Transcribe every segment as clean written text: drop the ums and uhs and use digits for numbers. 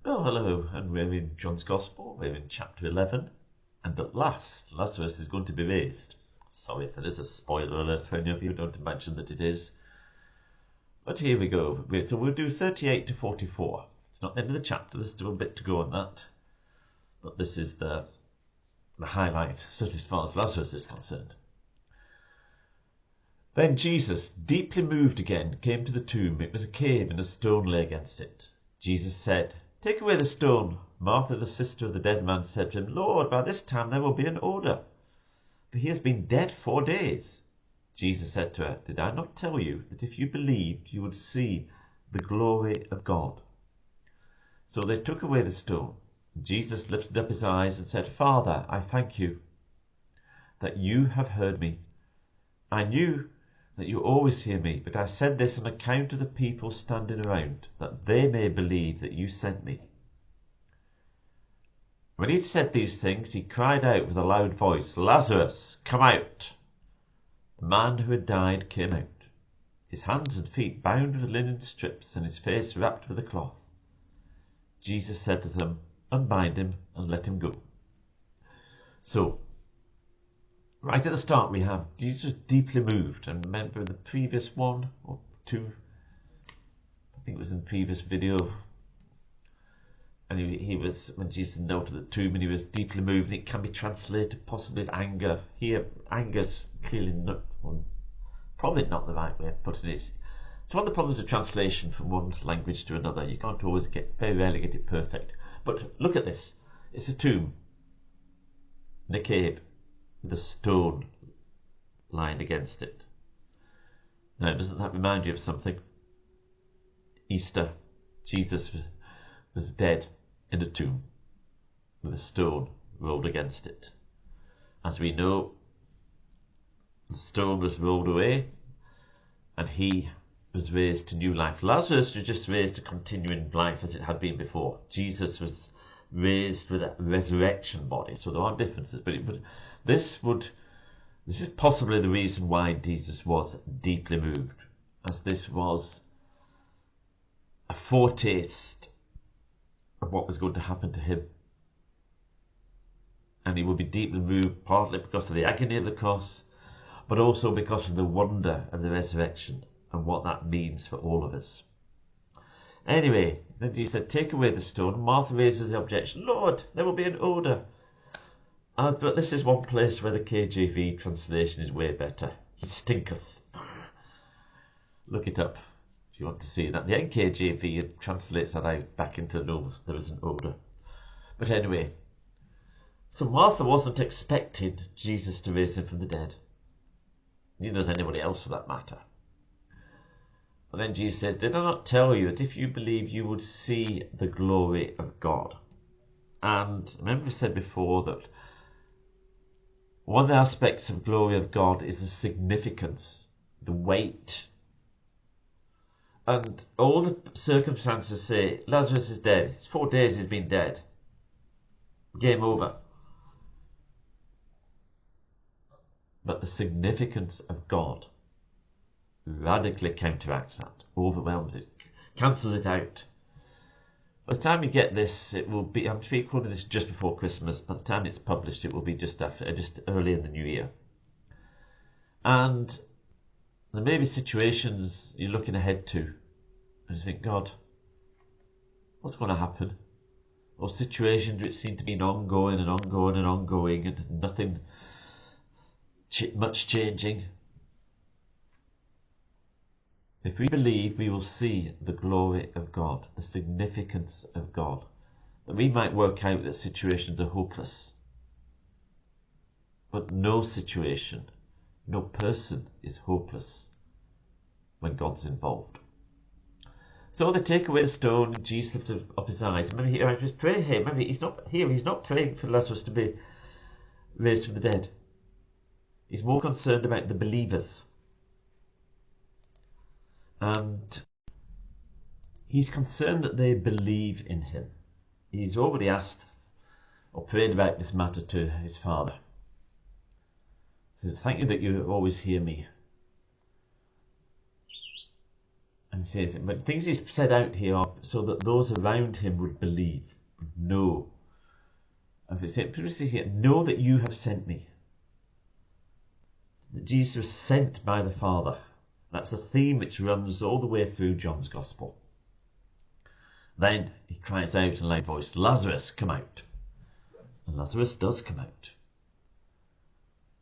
Oh, hello, and we're in John's Gospel. We're in chapter 11, and at last, Lazarus is going to be raised. Sorry if it is a spoiler alert for any of you who don't imagine that it is. But here we go. So we'll do 38 to 44. It's not the end of the chapter, there's still a bit to go on that. But this is the highlight, certainly as far as Lazarus is concerned. Then Jesus, deeply moved again, came to the tomb. It was a cave, and a stone lay against it. Jesus said, "Take away the stone." Martha, the sister of the dead man, said to him, "Lord, by this time there will be an odour, for he has been dead 4 days." Jesus said to her, "Did I not tell you that if you believed, you would see the glory of God?" So they took away the stone. Jesus lifted up his eyes and said, "Father, I thank you that you have heard me. I knew that you always hear me, but I said this on account of the people standing around, that they may believe that you sent me." When he had said these things, he cried out with a loud voice, "Lazarus, come out!" The man who had died came out, his hands and feet bound with linen strips, and his face wrapped with a cloth. Jesus said to them, "Unbind him and let him go." So, right at the start we have Jesus deeply moved, and remember in the previous one or two, I think it was in the previous video, and he was, when Jesus knelt at the tomb and he was deeply moved, and it can be translated possibly as anger. Here, anger's clearly not, well, probably not the right way of putting it. It's one of the problems of translation from one language to another. You can't always very rarely get it perfect. But look at this. It's a tomb in a cave with a stone lying against it. Now, doesn't that remind you of something? Easter, Jesus was dead in a tomb with a stone rolled against it. As we know, the stone was rolled away and he was raised to new life. Lazarus was just raised to continuing life as it had been before. Jesus was raised with a resurrection body, so there are differences, but this is possibly the reason why Jesus was deeply moved, as this was a foretaste of what was going to happen to him, and he would be deeply moved partly because of the agony of the cross, but also because of the wonder of the resurrection and what that means for all of us. Anyway, then Jesus said, "Take away the stone." Martha raises the objection, "Lord, there will be an odour." But this is one place where the KJV translation is way better. "He stinketh." Look it up if you want to see that. The NKJV translates that out back into "no, there is an odour." But anyway, so Martha wasn't expecting Jesus to raise him from the dead. Neither does anybody else for that matter. But then Jesus says, "Did I not tell you that if you believe, you would see the glory of God?" And remember I said before that one of the aspects of glory of God is the significance, the weight. And all the circumstances say, Lazarus is dead. It's 4 days he's been dead. Game over. But the significance of God radically counteracts that, overwhelms it, cancels it out. By the time you get this, it will be, I'm recording this just before Christmas. By the time it's published, it will be just early in the new year. And there may be situations you're looking ahead to, and you think, God, what's going to happen? Or situations which seem to be ongoing and ongoing and ongoing, and nothing much changing. If we believe, we will see the glory of God, the significance of God, that we might work out that situations are hopeless. But no situation, no person is hopeless when God's involved. So they take away the stone, and Jesus lifted up his eyes. Remember, he was praying here. Remember, he's not praying for Lazarus to be raised from the dead. He's more concerned about the believers. And he's concerned that they believe in him. He's already asked or prayed about this matter to his Father. He says, "Thank you that you always hear me." And he says, but things he's said out here are so that those around him would believe, would know. As it says, know that you have sent me. That Jesus was sent by the Father. That's a theme which runs all the way through John's Gospel. Then he cries out in a loud voice, Lazarus, come out. And Lazarus does come out.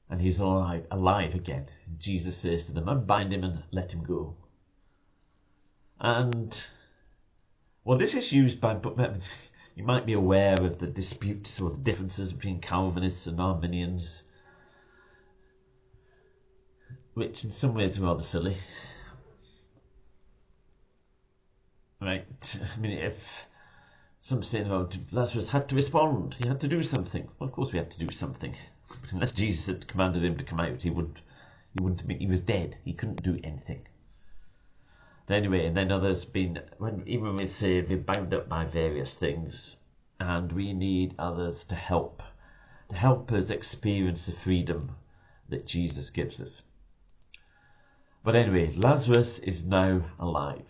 And he's alive again. And Jesus says to them, unbind him and let him go. And, well, this is used by, you might be aware of the disputes or the differences between Calvinists and Arminians, which in some ways are rather silly. Right? I mean, if some say, well, Lazarus had to respond, he had to do something. Well, of course we had to do something. Unless Jesus had commanded him to come out, he wouldn't have been, he was dead. He couldn't do anything. But anyway, and then others even when we're saved, we're bound up by various things, and we need others to help us experience the freedom that Jesus gives us. But anyway, Lazarus is now alive.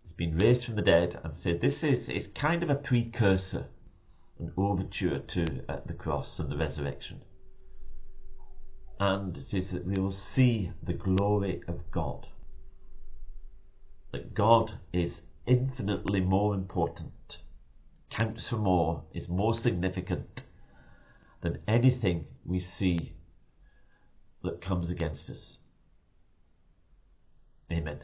He's been raised from the dead, and said this is kind of a precursor, an overture to the cross and the resurrection. And it is that we will see the glory of God. That God is infinitely more important, counts for more, is more significant than anything we see that comes against us. Amen.